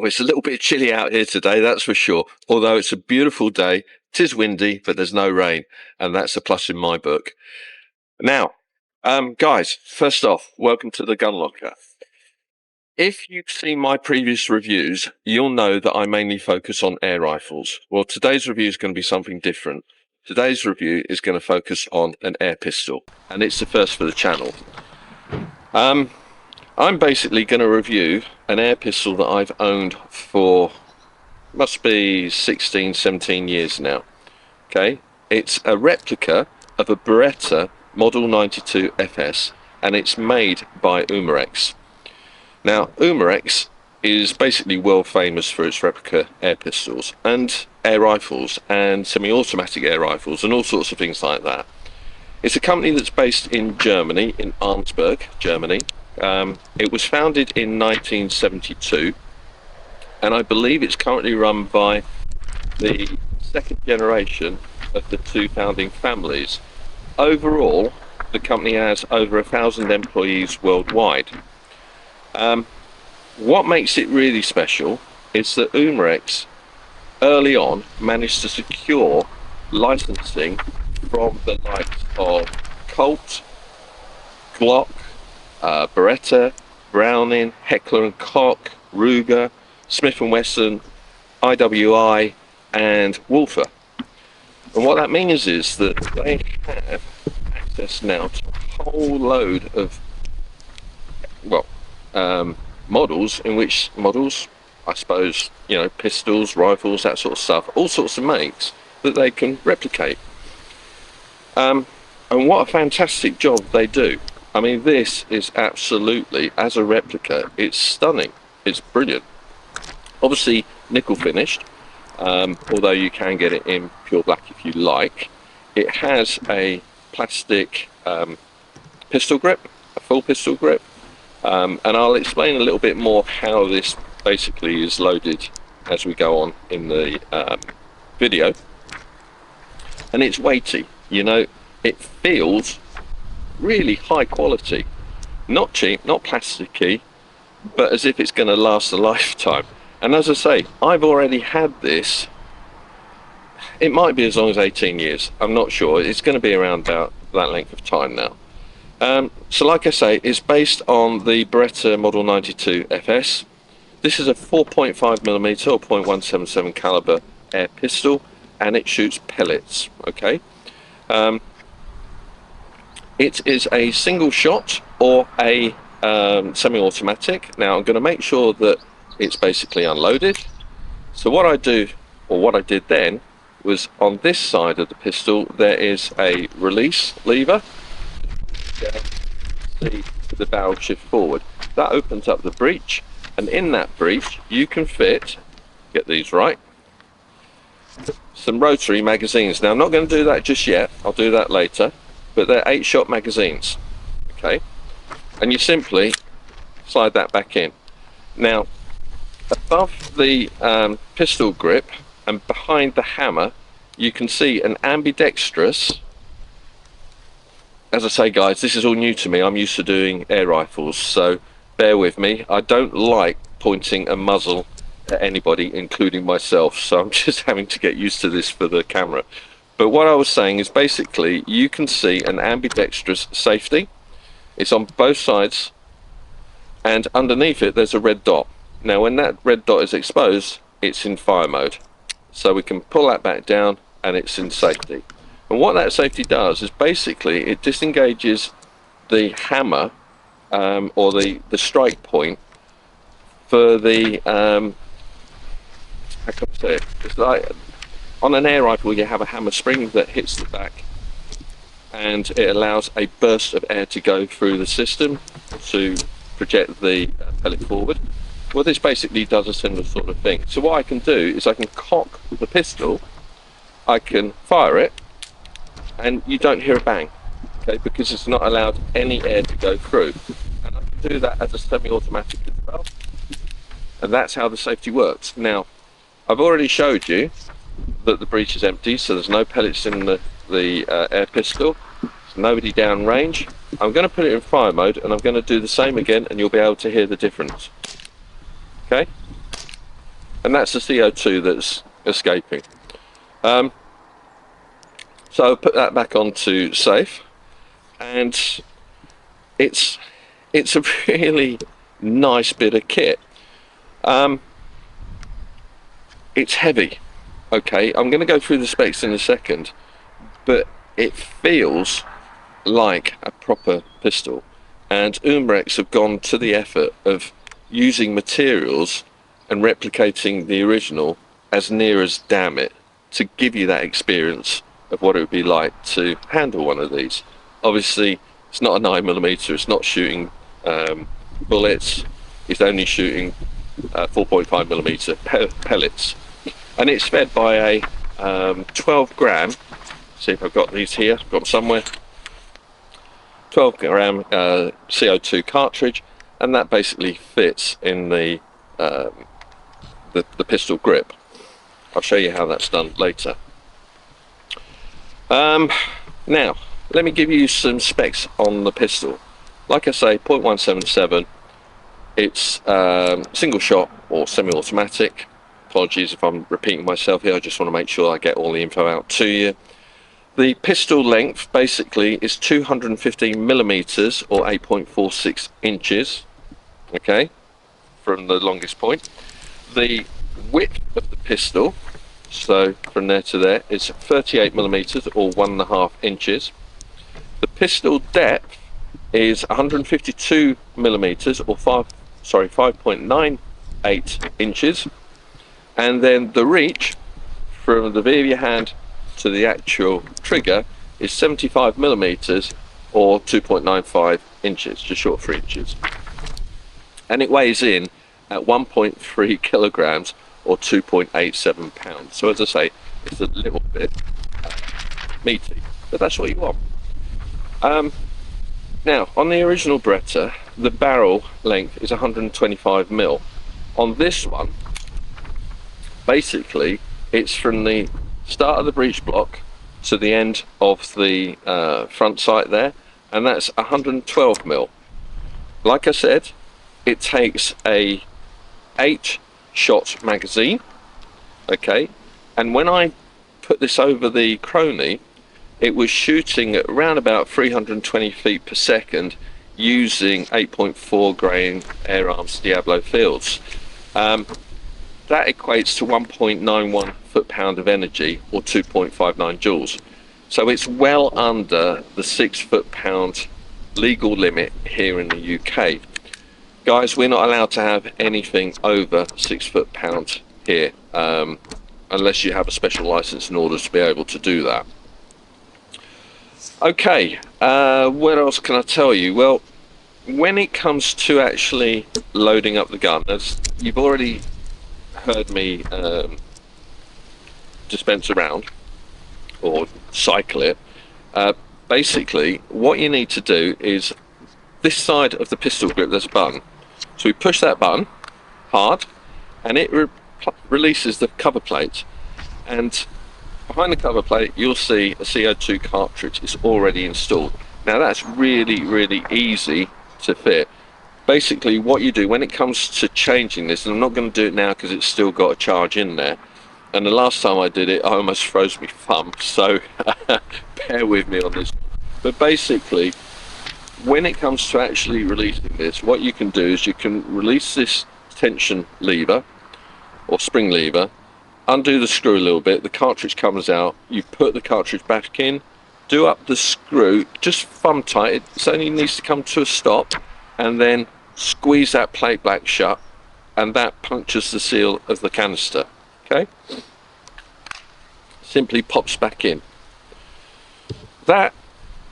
Oh, it's a little bit chilly out here today, that's for sure. Although it's a beautiful day, 'tis windy, but there's no rain, and that's a plus in my book. Now, guys, first off, welcome to the TheGunLocker. If you've seen my previous reviews, you'll know that I mainly focus on air rifles. Well, today's review is going to be something different. Today's review is going to focus on an air pistol, and it's the first for the channel. I'm basically going to review an air pistol that I've owned for, must be 16, 17 years now. Okay, it's a replica of a Beretta Model 92 FS, and it's made by Umarex. Now, Umarex is basically world famous for its replica air pistols and air rifles and semi-automatic air rifles and all sorts of things like that. It's a company that's based in Germany, in Arnsberg, Germany. It was founded in 1972, and I believe it's currently run by the second generation of the two founding families. Overall, the company has over 1,000 employees worldwide. What makes it really special is that Umarex early on managed to secure licensing from the likes of Colt, Glock, Beretta, Browning, Heckler & Koch, Ruger, Smith & Wesson, IWI and Walther. And what that means is that they have access now to a whole load of, well, models, I suppose, you know, pistols, rifles, that sort of stuff, all sorts of makes that they can replicate. And what a fantastic job they do. I mean, this is absolutely, as a replica, it's stunning. It's brilliant. Obviously nickel finished, although you can get it in pure black if you like. It has a plastic pistol grip, a full pistol grip, and I'll explain a little bit more how this basically is loaded as we go on in the video. And it's weighty, you know, it feels really high quality, not cheap, not plasticky, but as if it's going to last a lifetime. And as I say, I've already had this, it might be as long as 18 years, I'm not sure. It's going to be around about that length of time now. So like I say, it's based on the Beretta Model 92 FS. This is a 4.5mm or .177 caliber air pistol, and it shoots pellets. Okay, it is a single shot or a semi-automatic. Now I'm going to make sure that it's basically unloaded. So what I do, or what I did then, was on this side of the pistol there is a release lever. See the barrel shift forward. That opens up the breech, and in that breech you can fit, get these right, some rotary magazines. Now I'm not going to do that just yet, I'll do that later, but they're 8-shot magazines. Okay, and you simply slide that back in. Now above the pistol grip and behind the hammer you can see an ambidextrous, as I say guys, this is all new to me, I'm used to doing air rifles, so bear with me. I don't like pointing a muzzle at anybody, including myself, so I'm just having to get used to this for the camera. But what I was saying is basically you can see an ambidextrous safety. It's on both sides, and underneath it there's a red dot. Now when that red dot is exposed, it's in fire mode, so we can pull that back down and it's in safety. And what that safety does is basically it disengages the hammer or the strike point for the how can I say it? It's like on an air rifle you have a hammer spring that hits the back, and it allows a burst of air to go through the system to project the pellet forward. Well, this basically does a similar sort of thing. So what I can do is I can cock the pistol, I can fire it, and you don't hear a bang, okay, because it's not allowed any air to go through. And I can do that as a semi-automatic as well, and that's how the safety works. Now I've already showed you that the breech is empty, so there's no pellets in the air pistol, there's nobody down range. I'm going to put it in fire mode, and I'm going to do the same again, and you'll be able to hear the difference. Okay, and that's the CO2 that's escaping. So I'll put that back onto safe, and it's a really nice bit of kit. It's heavy. Okay, I'm going to go through the specs in a second, but it feels like a proper pistol, and Umarex have gone to the effort of using materials and replicating the original as near as damn it to give you that experience of what it would be like to handle one of these. Obviously it's not a 9mm, it's not shooting bullets, it's only shooting 4.5mm pellets, and it's fed by a 12 gram, see if I've got these here, I've got them somewhere, 12 gram CO2 cartridge, and that basically fits in the pistol grip. I'll show you how that's done later. Now let me give you some specs on the pistol. Like I say, .177, it's single shot or semi-automatic. Apologies if I'm repeating myself here, I just want to make sure I get all the info out to you. The pistol length basically is 215mm or 8.46 inches, okay, from the longest point. The width of the pistol, so from there to there, is 38mm or 1.5 inches. The pistol depth is 152mm or 5.98 inches, and then the reach from the V of your hand to the actual trigger is 75mm or 2.95 inches, just short of 3 inches, and it weighs in at 1.3 kilograms or 2.87 pounds. So as I say, it's a little bit meaty, but that's what you want. Now on the original Beretta, the barrel length is 125mm. On this one, basically it's from the start of the breech block to the end of the front sight there, and that's 112mm. Like I said, it takes a 8-shot magazine, okay, and when I put this over the Crony, it was shooting at around about 320 feet per second using 8.4 grain Air Arms Diablo fields. That equates to 1.91 foot-pound of energy or 2.59 joules. So it's well under the 6 foot-pound legal limit here in the UK. Guys, we're not allowed to have anything over 6 foot-pound here, unless you have a special license in order to be able to do that. Okay, what else can I tell you? Well, when it comes to actually loading up the gun, as you've already heard me dispense around or cycle it, basically what you need to do is this side of the pistol grip, there's a button, so we push that button hard and it releases the cover plate, and behind the cover plate you'll see a CO2 cartridge is already installed. Now that's really easy to fit. Basically what you do when it comes to changing this, and I'm not going to do it now because it's still got a charge in there, and the last time I did it I almost froze my thumb, so bear with me on this. But basically when it comes to actually releasing this, what you can do is you can release this tension lever or spring lever, undo the screw a little bit, the cartridge comes out, you put the cartridge back in, do up the screw, just thumb tight, it only needs to come to a stop, and then squeeze that plate back shut, and that punctures the seal of the canister. Okay, simply pops back in. That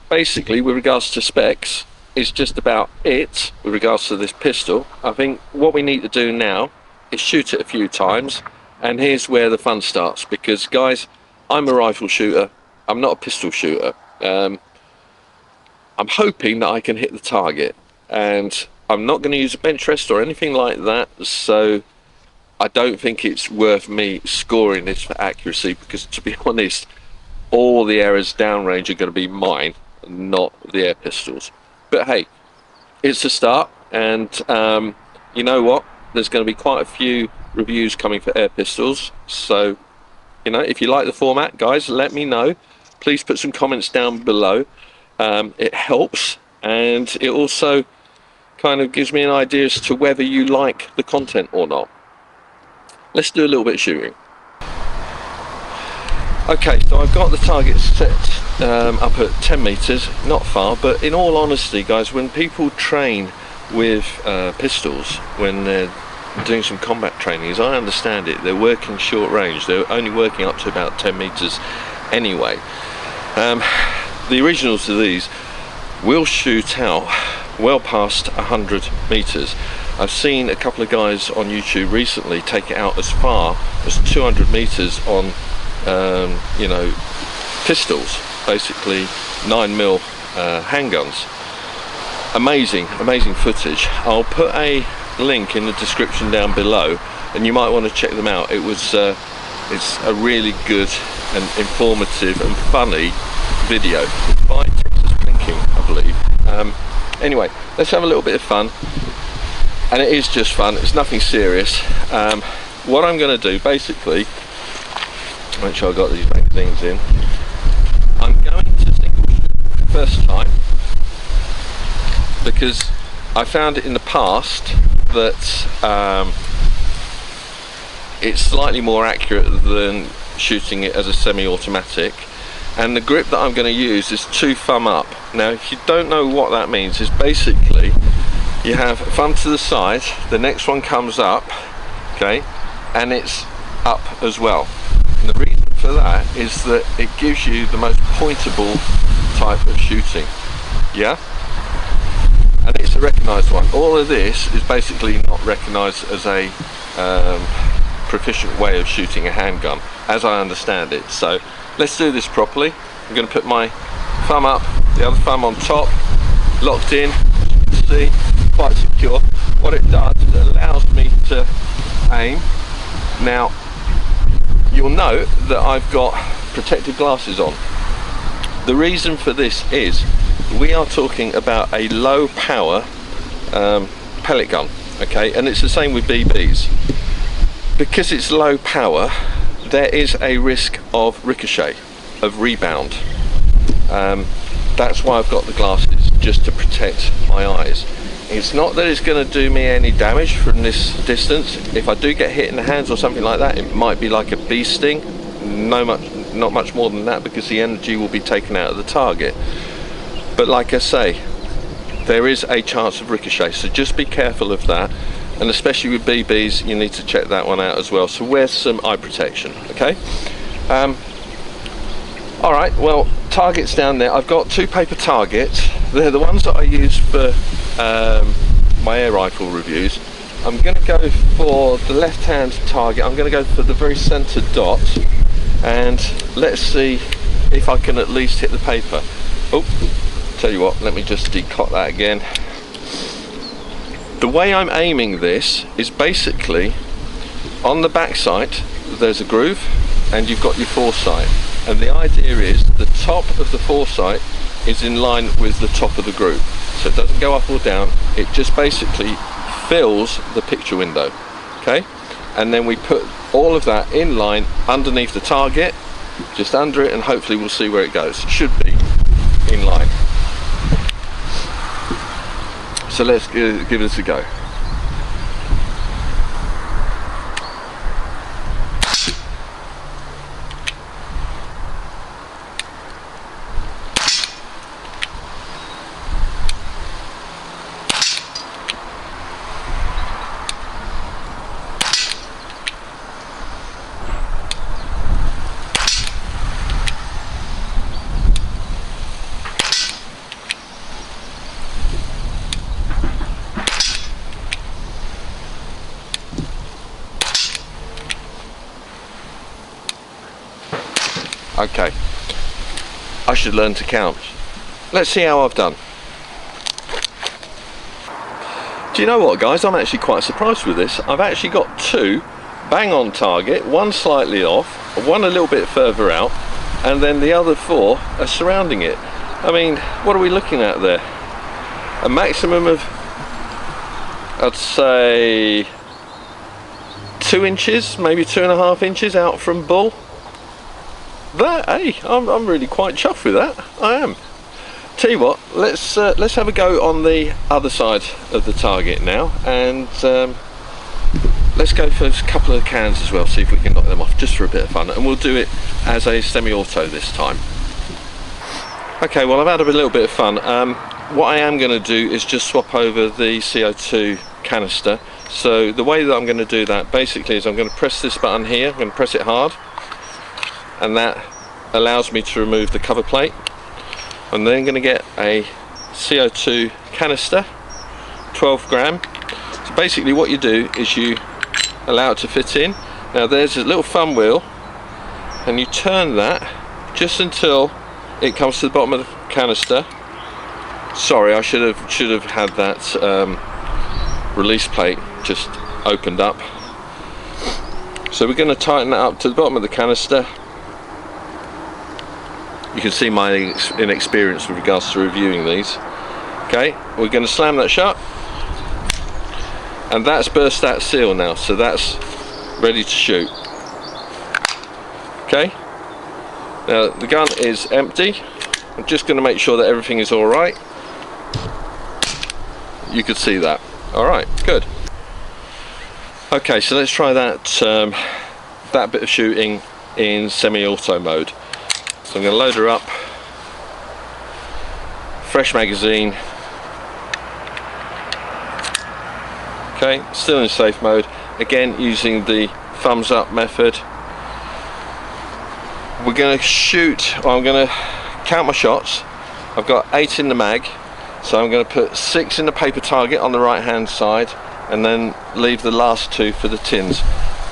basically, with regards to specs, is just about it with regards to this pistol. I think what we need to do now is shoot it a few times, and here's where the fun starts, because guys, I'm a rifle shooter, I'm not a pistol shooter. I'm hoping that I can hit the target, and I'm not going to use a bench rest or anything like that, so I don't think it's worth me scoring this for accuracy, because to be honest, all the errors downrange are going to be mine, not the air pistols. But hey, it's a start, and you know what, there's going to be quite a few reviews coming for air pistols, so you know, if you like the format, guys, let me know. Please put some comments down below. It helps, and it also kind of gives me an idea as to whether you like the content or not. Let's do a little bit of shooting. Okay, so I've got the target set up at 10 meters, not far, but in all honesty, guys, when people train with pistols, when they're doing some combat training, as I understand it, they're working short range. They're only working up to about 10 meters anyway. The originals of these will shoot out well past 100 meters. I've seen a couple of guys on YouTube recently take it out as far as 200 meters on you know, pistols, basically 9mm handguns. Amazing footage. I'll put a link in the description down below, and you might want to check them out. It's a really good and informative and funny video. It's by Texas Blinking, I believe. Anyway, let's have a little bit of fun, and it is just fun. It's nothing serious. What I'm going to do, basically, make sure I got these magazines in. I'm going to single shoot first time, because I found it in the past that it's slightly more accurate than shooting it as a semi-automatic, and the grip that I'm going to use is 2 thumb up. Now, if you don't know what that means, is basically you have thumb to the side, the next one comes up, okay, and it's up as well. And the reason for that is that it gives you the most pointable type of shooting, yeah, and it's a recognised one. All of this is basically not recognised as a proficient way of shooting a handgun, as I understand it. So let's do this properly. I'm going to put my thumb up, the other thumb on top, locked in, as you can see, quite secure. What it does is it allows me to aim. Now, you'll note that I've got protective glasses on. The reason for this is we are talking about a low power pellet gun, okay, and it's the same with BBs. Because it's low power, there is a risk of ricochet, of rebound. That's why I've got the glasses, just to protect my eyes. It's not that it's going to do me any damage from this distance. If I do get hit in the hands or something like that, it might be like a bee sting. Not much more than that, because the energy will be taken out of the target. But like I say, there is a chance of ricochet, so just be careful of that. And especially with BBs, you need to check that one out as well. So wear some eye protection, okay? Alright, well, targets down there. I've got 2 paper targets. They're the ones that I use for my air rifle reviews. I'm going to go for the left hand target. I'm going to go for the very centre dot, and let's see if I can at least hit the paper. Oh, tell you what, let me just decock that again. The way I'm aiming this is basically on the back sight there's a groove, and you've got your foresight, and the idea is the top of the foresight is in line with the top of the groove, so it doesn't go up or down, it just basically fills the picture window, okay? And then we put all of that in line underneath the target, just under it, and hopefully we'll see where it goes. It should be in line. So let's give this a go. Okay, I should learn to count. Let's see how I've done. Do you know what, guys? I'm actually quite surprised with this. I've actually got 2 bang on target, 1 slightly off, 1 a little bit further out, and then the other 4 are surrounding it. I mean, what are we looking at there? A maximum of, I'd say, 2 inches, maybe 2.5 inches out from bull. That, hey, I'm really quite chuffed with that. I am. Tell you what, let's have a go on the other side of the target now, and let's go for a couple of cans as well, see if we can knock them off just for a bit of fun, and we'll do it as a semi-auto this time. Okay, well, I've had a little bit of fun. What I am going to do is just swap over the CO2 canister. So the way that I'm going to do that basically is I'm going to press this button here, I'm going to press it hard, and that allows me to remove the cover plate. I'm then going to get a CO2 canister, 12 gram. So basically what you do is you allow it to fit in. Now there's a little thumb wheel, and you turn that just until it comes to the bottom of the canister. Sorry, I should have had that release plate just opened up. So we're going to tighten that up to the bottom of the canister. You can see my inexperience with regards to reviewing these. Okay, we're going to slam that shut, and that's burst that seal now, so that's ready to shoot. Okay, now the gun is empty. I'm just going to make sure that everything is all right. You could see that. All right, good. Okay, so let's try that that bit of shooting in semi-auto mode. So I'm going to load her up, fresh magazine. Okay, still in safe mode, again using the thumbs up method. We're going to shoot, or I'm going to count my shots. I've got 8 in the mag, so I'm going to put 6 in the paper target on the right hand side, and then leave the last 2 for the tins.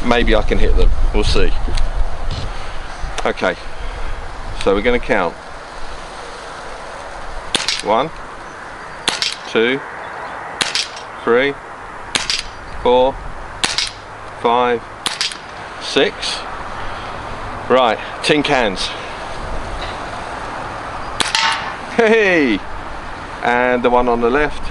Maybe I can hit them, we'll see. Okay. So we're going to count 1, 2, 3, 4, 5, 6. Right, tin cans. Hey! And the one on the left.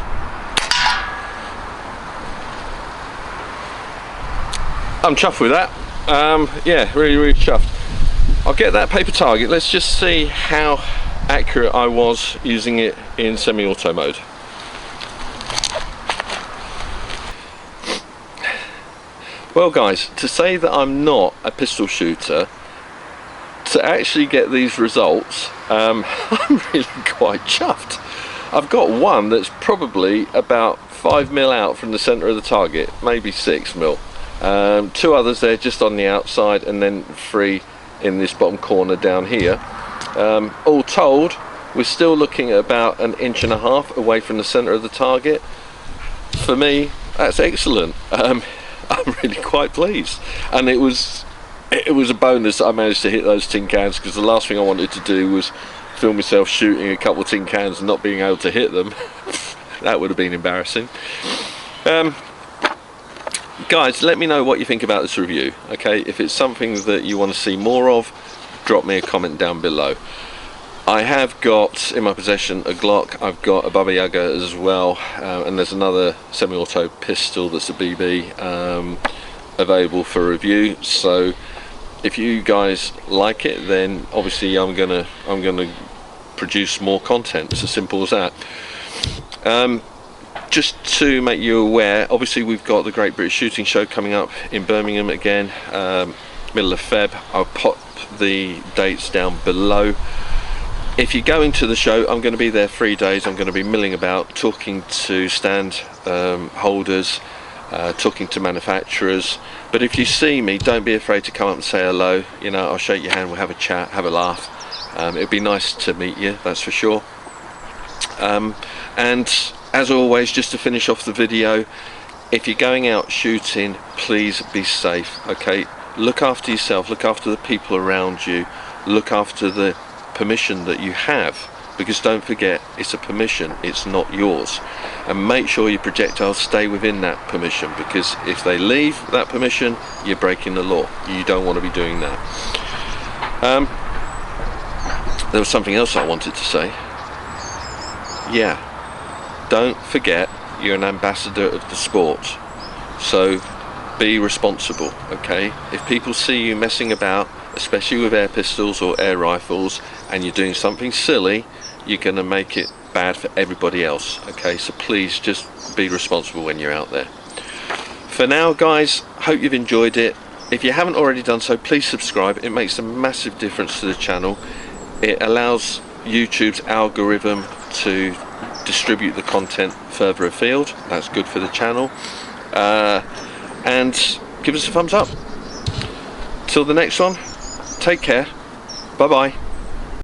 I'm chuffed with that. Yeah, really chuffed. I'll get that paper target. Let's just see how accurate I was using it in semi-auto mode. Well guys, to say that I'm not a pistol shooter, to actually get these results, I'm really quite chuffed. I've got one that's probably about 5 mil out from the centre of the target, maybe 6 mil. 2 others there just on the outside, and then 3 in this bottom corner down here. All told, we're still looking at about 1.5 inches away from the centre of the target. For me, that's excellent. I'm really quite pleased, and it was a bonus that I managed to hit those tin cans, because the last thing I wanted to do was film myself shooting a couple of tin cans and not being able to hit them. That would have been embarrassing. Guys, let me know what you think about this review. Okay, if it's something that you want to see more of, drop me a comment down below. I have got in my possession a Glock, I've got a Baba Yaga as well, and there's another semi-auto pistol that's a BB available for review. So if you guys like it, then obviously I'm gonna produce more content. It's as simple as that. Just to make you aware, obviously we've got the Great British Shooting Show coming up in Birmingham again, middle of Feb. I'll pop the dates down below. If you're going to the show, I'm going to be there 3 days. I'm going to be milling about, talking to stand holders, talking to manufacturers. But if you see me, don't be afraid to come up and say hello. You know, I'll shake your hand, we'll have a chat, have a laugh. It'd be nice to meet you, that's for sure. And as always, just to finish off the video, if you're going out shooting, please be safe. Okay, look after yourself, look after the people around you, look after the permission that you have, because don't forget, it's a permission, it's not yours. And make sure your projectiles stay within that permission, because if they leave that permission, you're breaking the law. You don't want to be doing that. There was something else I wanted to say. Yeah, don't forget, you're an ambassador of the sport. So be responsible, okay? If people see you messing about, especially with air pistols or air rifles, and you're doing something silly, you're going to make it bad for everybody else, okay? So please just be responsible when you're out there. For now, guys, hope you've enjoyed it. If you haven't already done so, please subscribe. It makes a massive difference to the channel. It allows YouTube's algorithm to distribute the content further afield. That's good for the channel. And give us a thumbs up. Till the next one, take care. Bye bye.